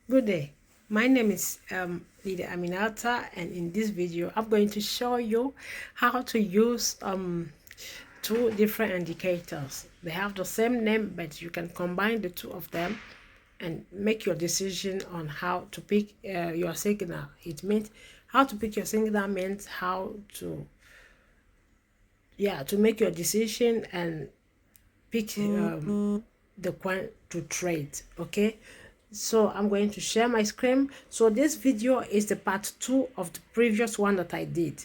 Good day. My name is Lydia Aminata, and in this video, I'm going to show you how to use two different indicators. They have the same name, but you can combine the two of them and make your decision on how to pick your signal. It means how to pick your signal means how to make your decision and pick the coin to trade. Okay, so I'm going to share my screen. So this video is the part 2 of the previous one that I did.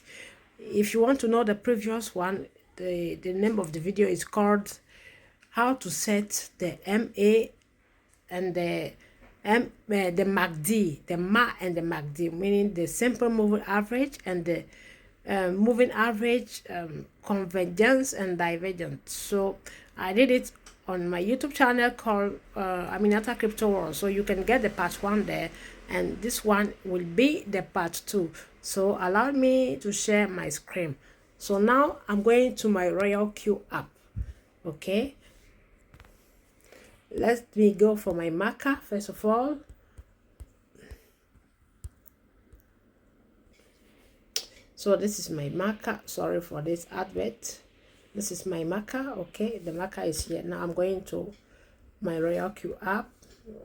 If you want to know the previous one, the name of the video is called how to set the MA and the MACD, the MA and the MACD, meaning the simple moving average and the moving average, convergence and divergence. So I did it on my YouTube channel called Aminata Crypto World. So you can get the part 1 there, and this one will be the part 2. So allow me to share my screen. So now I'm going to my Royal Q app. Okay, let me go for my marker first of all. So this is my marker. Sorry for this advert. This is my marker. Okay, the marker is here. Now I'm going to my Royal Q app.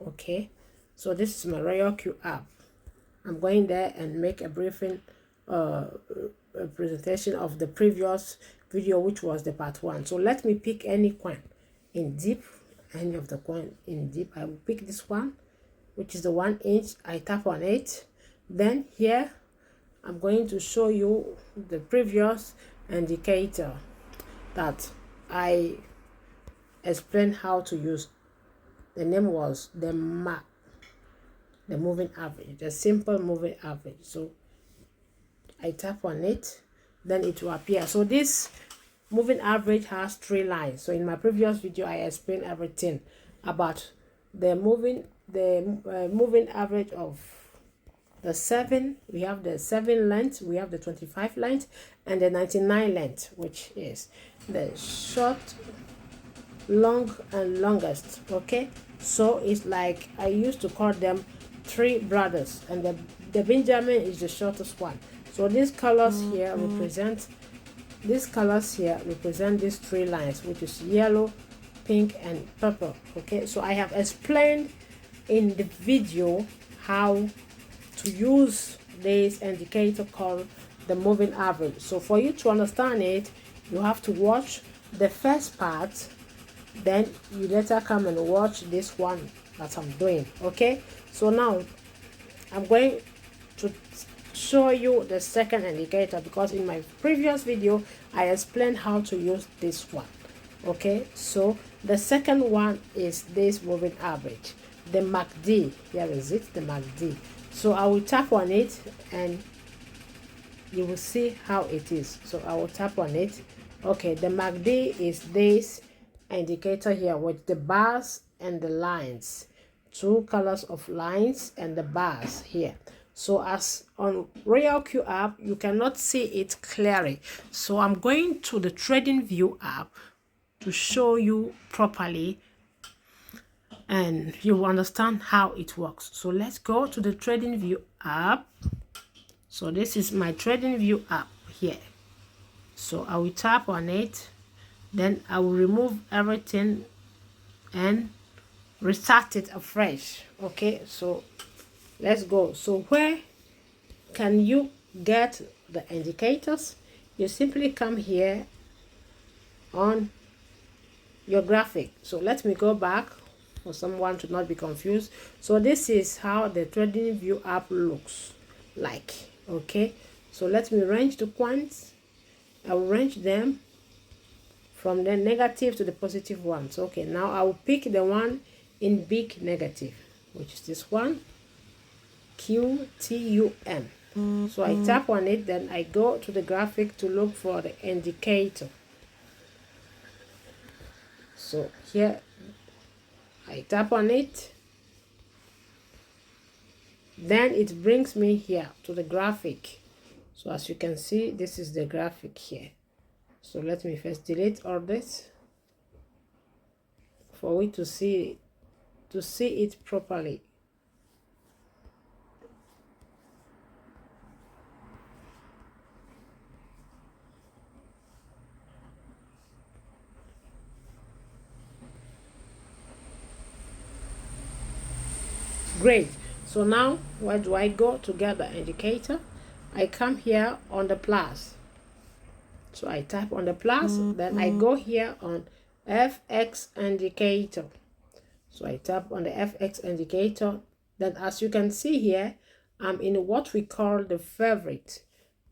Okay, so this is my Royal Q app. I'm going there and make a briefing a presentation of the previous video, which was the part 1. So let me pick any coin in deep, any of the coin in deep. I will pick this one, which is the 1 inch. I tap on it. Then here I'm going to show you the previous indicator that I explained how to use. The name was the MAC, the moving average, the simple moving average. So I tap on it, then it will appear. So this moving average has 3 lines. So in my previous video, I explained everything about the moving average of the 7. We have the 7 length, we have the 25 length, and the 99 length, which is the short, long, and longest. Okay, so it's like I used to call them 3 brothers, and the Benjamin is the shortest one. So these colors here represent these 3 lines, which is yellow, pink, and purple. Okay, so I have explained in the video how to use this indicator called the moving average. So for you to understand it, you have to watch the first part, then you later come and watch this one that I'm doing. Okay, so now I'm going to show you the second indicator, because in my previous video I explained how to use this one. Okay, so the second one is this moving average, the MACD. Here is it, the MACD. So I will tap on it and you will see how it is. So I will tap on it. Okay, the MACD is this indicator here with the bars and the lines, 2 colors of lines and the bars here. So as on Royal Q app, you cannot see it clearly. So I'm going to the Trading View app to show you properly, and you will understand how it works. So let's go to the Trading View app. So this is my Trading View app here. So I will tap on it, then I will remove everything and restart it afresh. Okay, so let's go. So where can you get the indicators? You simply come here on your graphic. So let me go back for someone to not be confused. So this is how the Trading View app looks like. Okay, so let me range the coins. I will range them from the negative to the positive ones. Okay, now I will pick the one in big negative, which is this one, QTUM. So I tap on it, then I go to the graphic to look for the indicator. So here I tap on it, then it brings me here to the graphic. So as you can see, this is the graphic here. So let me first delete all this for we to see it properly. Great. So now where do I go to get the indicator? I come here on the plus. So I type on the plus, then I go here on FX indicator. So I tap on the FX indicator. Then as you can see here, I'm in what we call the favorite.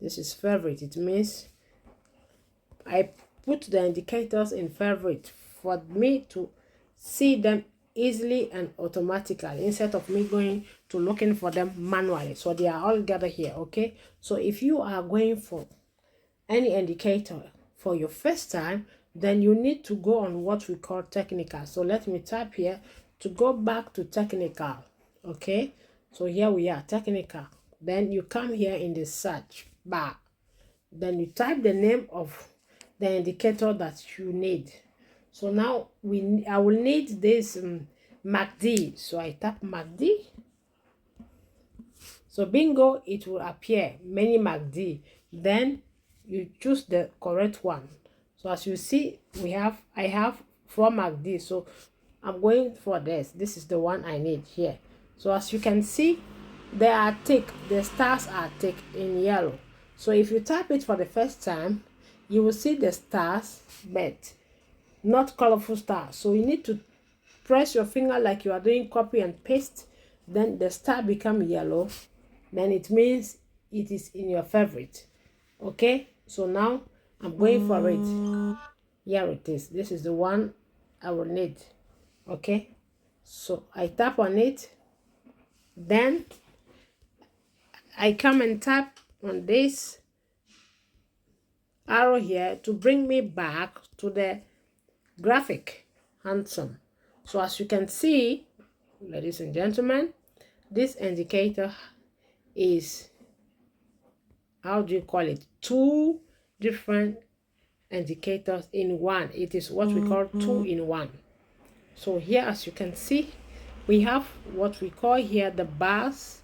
This is favorite. It means I put the indicators in favorite for me to see them easily and automatically instead of me going to looking for them manually. So they are all gathered here. Okay, so if you are going for any indicator for your first time, then you need to go on what we call technical. So let me type here to go back to technical. Okay, so here we are, technical. Then you come here in the search bar, then you type the name of the indicator that you need. So now I will need this MACD. So I tap MACD. So bingo, it will appear many MACD. Then you choose the correct one. So as you see, I have 4 MACD. So I'm going for this. This is the one I need here. So as you can see, they are thick. The stars are thick in yellow. So if you type it for the first time, you will see the stars, but not colorful stars. So you need to press your finger like you are doing copy and paste. Then the star become yellow. Then it means it is in your favorite. Okay, so now I'm going for it. Here it is. This is the one I will need. Okay, so I tap on it. Then I come and tap on this arrow here to bring me back to the graphic handsome. So as you can see, ladies and gentlemen, this indicator is, how do you call it, 2 different indicators in one. It is what we call 2 in 1. So here, as you can see, we have what we call here the bars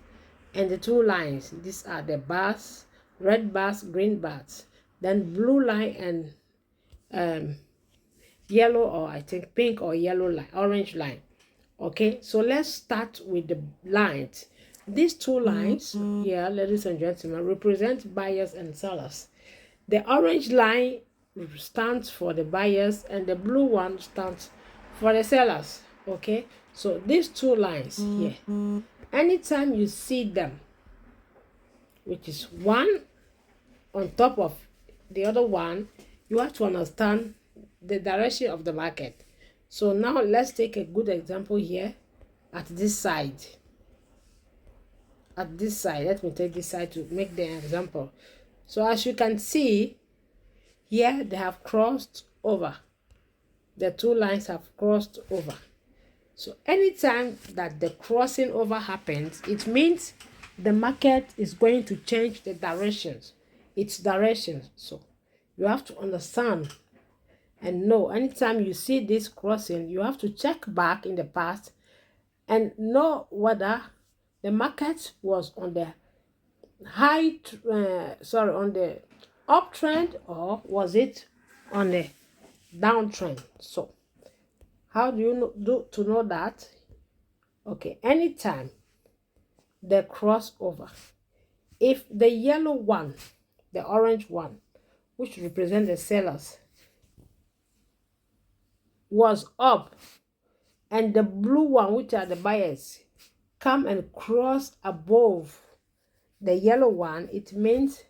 and the 2 lines. These are the bars, red bars, green bars, then blue line and yellow, or I think pink or yellow line, orange line. Okay, so let's start with the lines. These 2 lines here, ladies and gentlemen, represent buyers and sellers. The orange line stands for the buyers and the blue one stands for the sellers. Okay, so these 2 lines here, anytime you see them, which is one on top of the other one, you have to understand the direction of the market. So now let's take a good example here at this side. At this side, let me take this side to make the example. So as you can see here, they have crossed over. The 2 lines have crossed over. So anytime that the crossing over happens, it means the market is going to change the directions, its directions. So you have to understand and know, anytime you see this crossing, you have to check back in the past and know whether the market was on the on the uptrend, or was it on the downtrend. So how do you to know that? Okay, anytime the crossover, if the yellow one, the orange one, which represent the sellers, was up, and the blue one, which are the buyers, come and cross above the yellow one, it means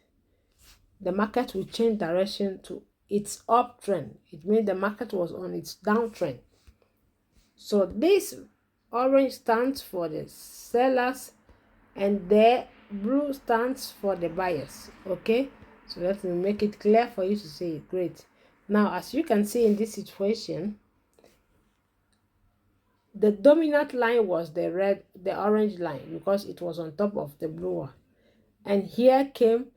the market will change direction to its uptrend. It means the market was on its downtrend. So this orange stands for the sellers and the blue stands for the buyers. Okay, so let me make it clear for you to see it. Great. Now as you can see in this situation, the dominant line was the orange line, because it was on top of the blue one. And here came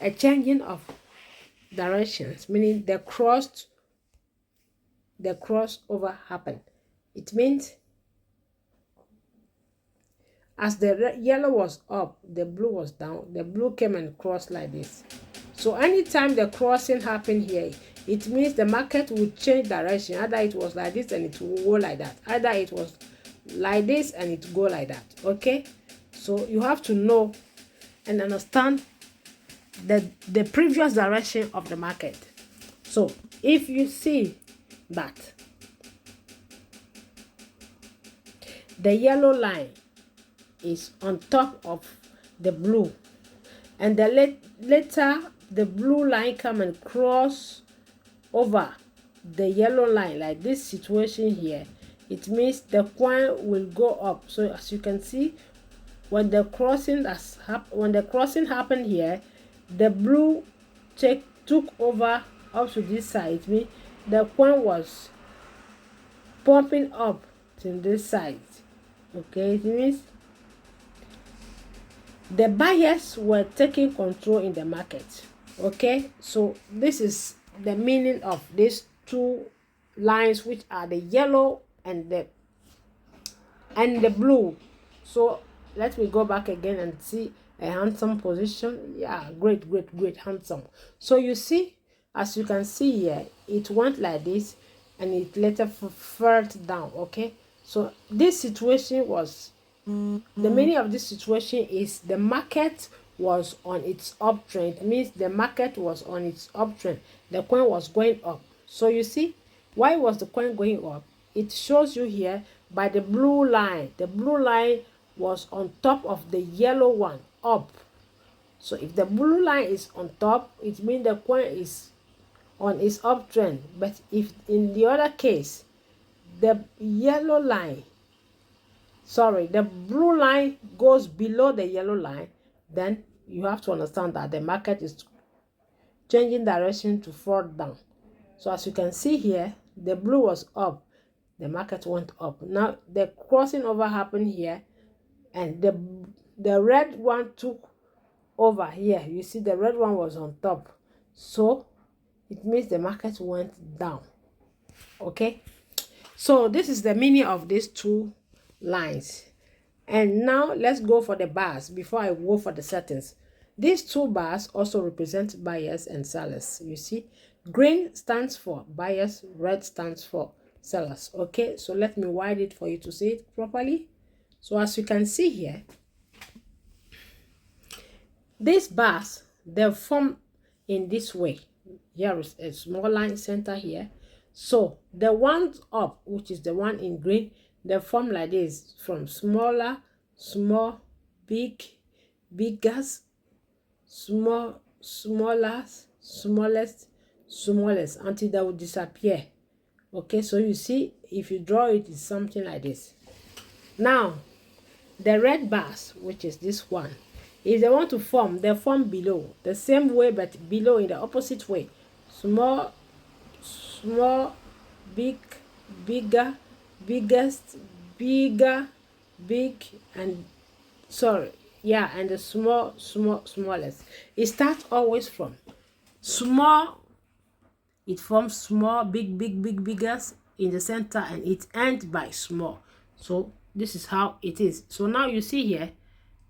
a changing of directions, meaning the crossover happened. It means as the yellow was up, the blue was down. The blue came and crossed like this. So anytime the crossing happened here, it means the market would change direction. Either it was like this and it will go like that. Either it was like this and it go like that. Okay, so you have to know and understand the previous direction of the market. So if you see that the yellow line is on top of the blue, and the later the blue line come and cross over the yellow line, like this situation here, it means the coin will go up. So as you can see, when the crossing happened here, the blue took over up to this side. It means the coin was pumping up to this side. Okay, it means the buyers were taking control in the market. Okay, so this is the meaning of these two lines, which are the yellow and the blue. So let me go back again and see a handsome position. Yeah, great, handsome. So you see, as you can see here, it went like this and it later fell down. Okay, so this situation was the meaning of this situation is the market was on its uptrend. It means the market was on its uptrend. The coin was going up. So you see, why was the coin going up? It shows you here by the blue line. The blue line was on top of the yellow one, up. So if the blue line is on top, it means the coin is on its uptrend. But if in the other case, the yellow line, the blue line goes below the yellow line, then you have to understand that the market is changing direction to fall down. So as you can see here, the blue was up, the market went up. Now the crossing over happened here, and the red one took over here. You see the red one was on top, so it means the market went down. Okay, so this is the meaning of these two lines. And now let's go for the bars before I go for the settings. These two bars also represent buyers and sellers. You see, green stands for buyers, red stands for sellers. Okay, so let me widen it for you to see it properly. So as you can see here, these bars, they form in this way. Here is a small line center here. So the one up, which is the one in green, they form like this, from smaller, small, big, biggest, small, smallest, smallest, smallest, until they will disappear. Okay, so you see, if you draw it, it's something like this. Now the red bars, which is this one, if they want to form, they form below the same way, but below in the opposite way. Small, small, big, bigger, biggest, bigger, big, and and the small, smallest. It starts always from small, it forms small, big, biggest in the center, and it ends by small. So this is how it is. So now you see here,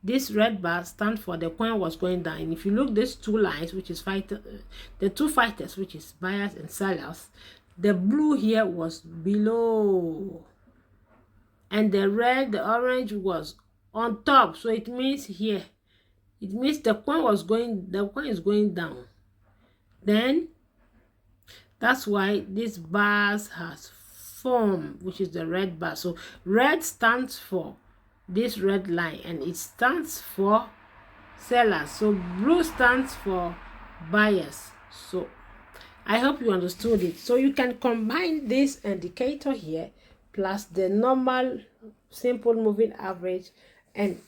this red bar stands for the coin was going down. And if you look these two lines, which is the two fighters, which is buyers and sellers, the blue here was below, and the orange was on top. So it means here, it means the coin is going down. Then that's why this bars has formed, which is the red bar. So red stands for this red line, and it stands for sellers. So blue stands for buyers. So I hope you understood it. So you can combine this indicator here plus the normal simple moving average and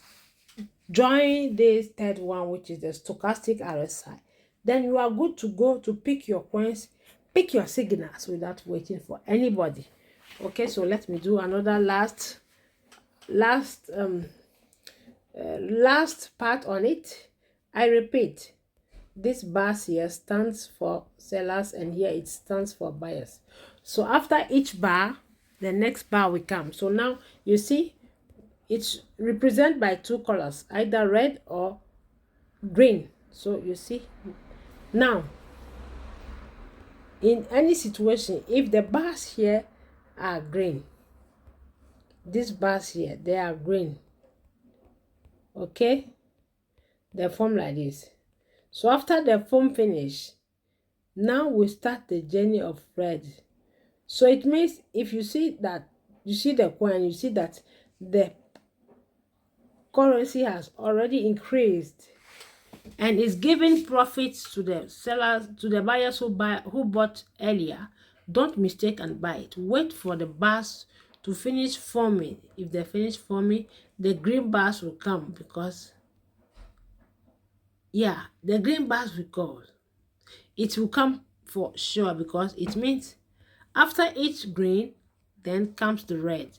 join this third one, which is the stochastic RSI. Then you are good to go to pick your coins, pick your signals without waiting for anybody. Okay, so let me do another last part on it. I repeat, this bars here stands for sellers, and here it stands for buyers. So after each bar, the next bar will come. So now you see it's represented by two colors, either red or green. So you see, now in any situation, if the bars here are green, these bars here, they are green. Okay, they form like this. So after the form finish, now we start the journey of red. So it means if you see that, you see the coin, you see that the currency has already increased and is giving profits to the sellers, to the buyers who bought earlier. Don't mistake and buy it. Wait for the bars to finish forming. If they finish forming, the green bars will come, because yeah, the green bars will go. It will come for sure, because it means after each green, then comes the red.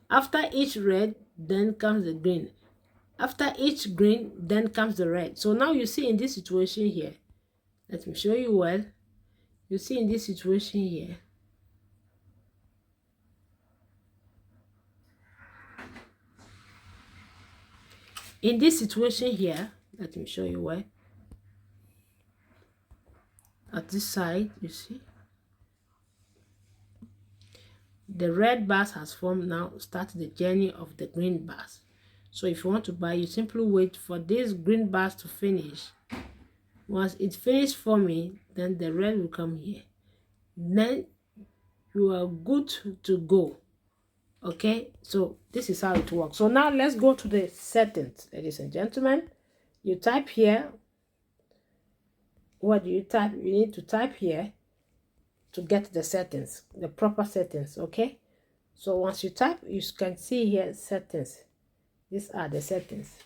After each red, then comes the green. After each green, then comes the red. So now you see in this situation here, let me show you well. You see in this situation here, in this situation here, let me show you well. At this side, you see, the red bars has formed. Now start the journey of the green bars. So if you want to buy, you simply wait for these green bars to finish. Once it finishes forming, then the red will come here. Then you are good to go. Okay, so this is how it works. So now let's go to the settings, ladies and gentlemen. You type here. What do you type? You need to type here to get the settings, the proper settings. Okay, so once you type, you can see here settings. These are the settings.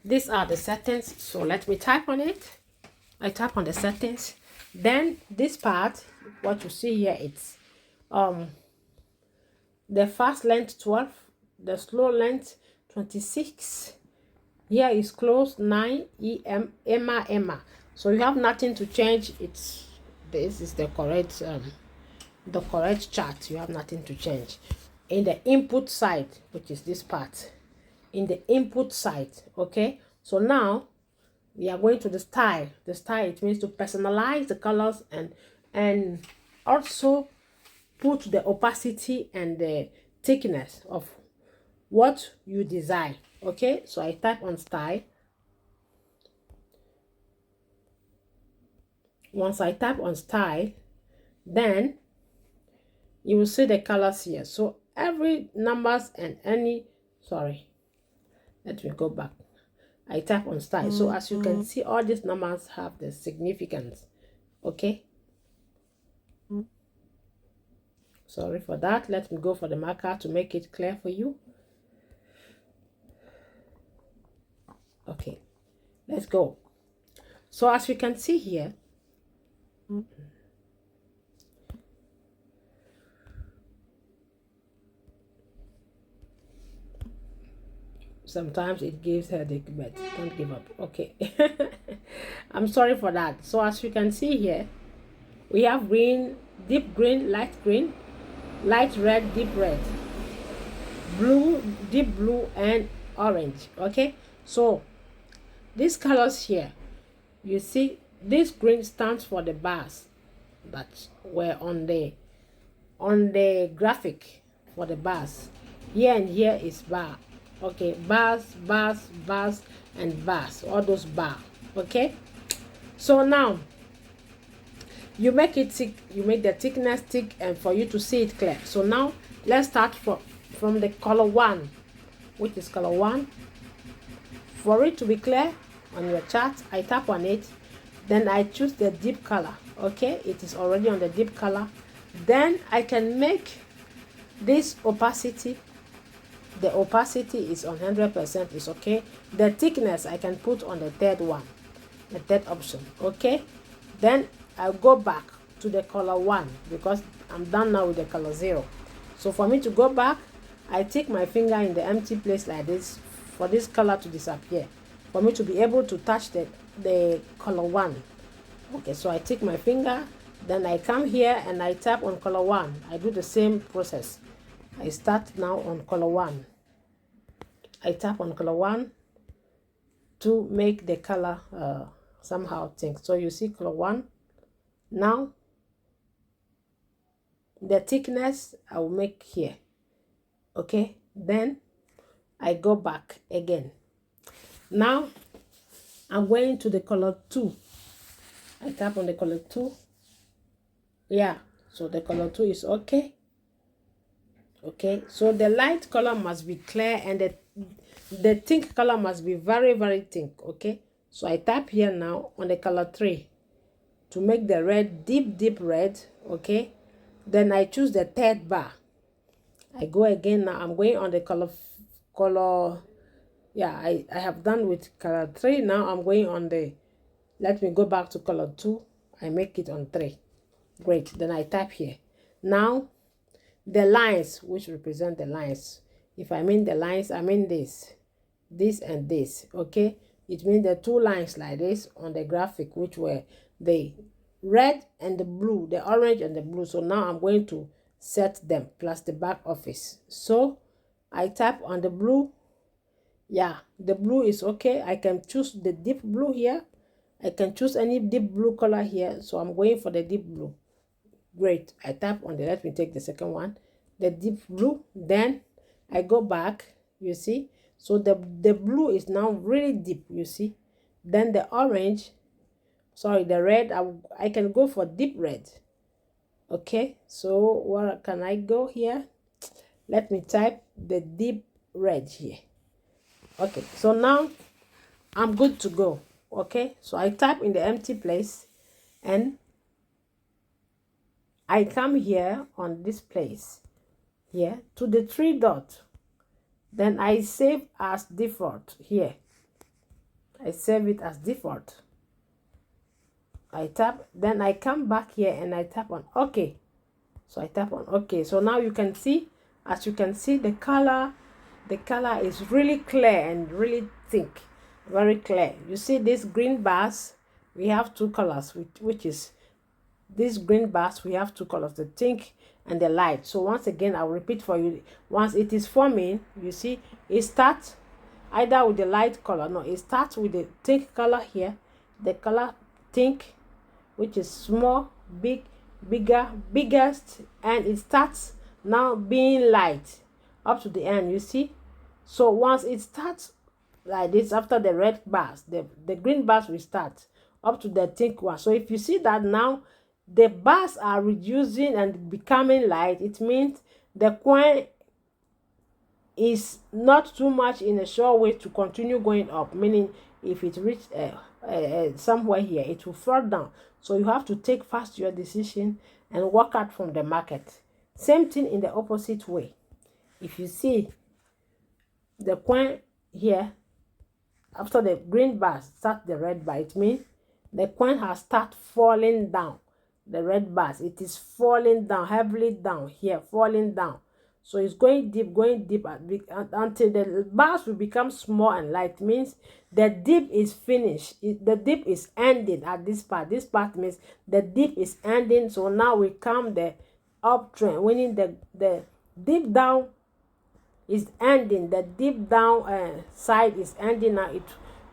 These are the settings. So let me type on it. I tap on the settings. Then this part, what you see here, it's the fast length 12, the slow length 26. Here is close 9 EMA. So you have nothing to change. It's this is the correct chart. You have nothing to change. In the input side, which is this part, in the input side, okay. So now we are going to the style. The style, it means to personalize the colors and also put the opacity and the thickness of what you design. Okay, so I type on style. Once I type on style, then you will see the colors here. So every numbers and any, sorry, let me go back. I tap on style. So as you can see, all these numbers have the significance. Okay. Sorry for that. Let me go for the marker to make it clear for you. Okay. Let's go. So as you can see here, sometimes it gives headache, but don't give up. Okay. I'm sorry for that. So as you can see here, we have green, deep green, light red, deep red, blue, deep blue, and orange. Okay, so these colors here, you see this green stands for the bars that were on the graphic for the bars. Here and here is bar. Okay, bars, and bars, all those bar. Okay, so now you make it thick, you make the thickness thick, and for you to see it clear. So now let's start from the color 1, which is color 1. For it to be clear on your chart, I tap on it, then I choose the deep color. Okay, it is already on the deep color. Then I can make this opacity, the opacity is on 100%, is okay. The thickness I can put on the third one, the third option. Okay, then I'll go back to the color 1 because I'm done now with the color 0. So for me to go back, I take my finger in the empty place like this for this color to disappear, for me to be able to touch the color 1. Okay, so I take my finger, then I come here and I tap on color 1. I do the same process. I start now on color 1. I tap on color 1 to make the color somehow think. So you see color 1. Now the thickness I will make here. Okay, then I go back again. Now I'm going to the color 2. I tap on the color 2. Yeah, so the color 2 is okay. Okay, so the light color must be clear and the thick color must be very, very thick. Okay, so I tap here now on the color 3 to make the red deep red. Okay, then I choose the third bar. I go again. Now I'm going on the color. Yeah, I have done with color 3. Now I'm going on the, let me go back to color 2. I make it on 3. Great, then I tap here. Now the lines, which represent the lines, if I mean the lines, I mean this and this. Okay, it means the 2 lines like this on the graphic, which were the red and the blue, the orange and the blue. So now I'm going to set them plus the back office. So I tap on the blue. Yeah, the blue is okay. I can choose the deep blue here. I can choose any deep blue color here. So I'm going for the deep blue. Great, I tap on the, let me take the second one, the deep blue. Then I go back, you see, so the blue is now really deep, you see. Then the orange, sorry, the red, I can go for deep red. Okay, so where can I go here? Let me type the deep red here. Okay, so now I'm good to go. Okay, so I type in the empty place and I come here on this place here to the 3 dot. Then I save as default here. I save it as default. I tap, then I come back here and I tap on OK. So I tap on OK. So now you can see, as you can see, the color is really clear and really thick, very clear. You see these green bars, we have 2 colors, which is these green bars, we have 2 colors, the thick and the light. So once again, I'll repeat for you. Once it is forming, you see, it starts either with the light color. No, it starts with the thick color here, the color thick, which is small, big, bigger, biggest, and it starts now being light up to the end, you see. So once it starts like this, after the red bars, the green bars will start up to the thick one. So if you see that now the bars are reducing and becoming light, it means the coin is not too much in a sure way to continue going up, meaning if it reaches somewhere here, it will fall down. So you have to take fast your decision and work out from the market. Same thing in the opposite way. If you see the coin here, after the green bar start the red bar, it means the coin has started falling down. The red bars, it is falling down, heavily down here, falling down. So it's going deep until the bars will become small and light. Means the dip is finished. The dip is ending at this part. This part means the dip is ending. So now we come the uptrend, meaning the deep down is ending. The deep down side is ending. Now it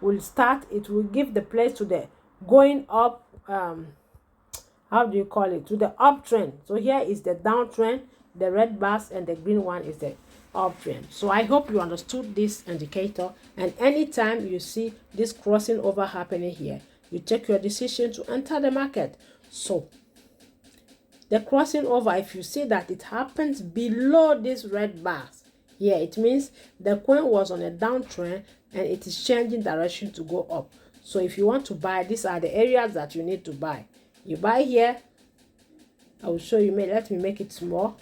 will start. It will give the place to the going up. How do you call it, to the uptrend. So here is the downtrend, the red bars, and the green one is the uptrend. So I hope you understood this indicator, and anytime you see this crossing over happening here, you take your decision to enter the market. So the crossing over, if you see that it happens below these red bars here, it means the coin was on a downtrend and it is changing direction to go up. So if you want to buy, these are the areas that you need to buy. You buy here. I will show you. Let me make it small.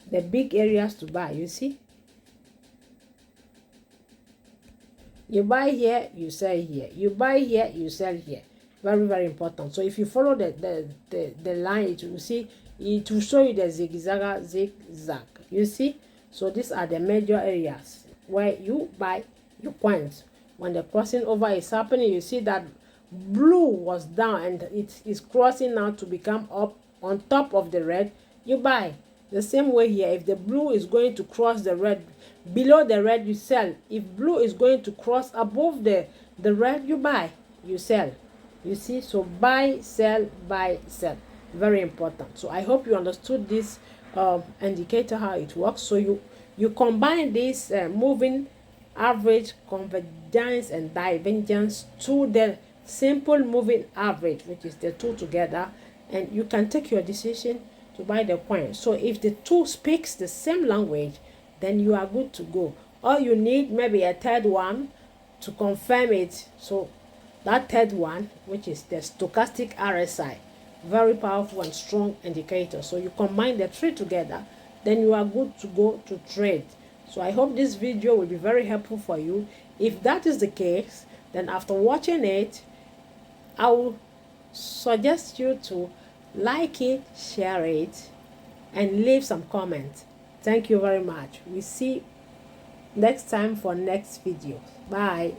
The big areas to buy, you see. You buy here, you sell here. You buy here, you sell here. Very, very important. So if you follow the line, it will see, it will show you the zigzag. You see. So these are the major areas where you buy your coins. When the crossing over is happening, you see that blue was down and it is crossing now to become up on top of the red. You buy. The same way here, if the blue is going to cross the red, below the red you sell. If blue is going to cross above the red, you buy, you sell. You see, so buy, sell, buy, sell. very important. So I hope you understood this indicator, how it works. So you combine this moving average, convergence, and divergence to the simple moving average, which is the two together, and you can take your decision to buy the coin. So if the two speaks the same language, then you are good to go. All you need maybe a third one to confirm it. So that third one, which is the stochastic RSI, very powerful and strong indicator. So you combine the three together, then you are good to go to trade. So I hope this video will be very helpful for you. If that is the case, then after watching it, I will suggest you to like it, share it, and leave some comments. Thank you very much. We see next time for next video. Bye.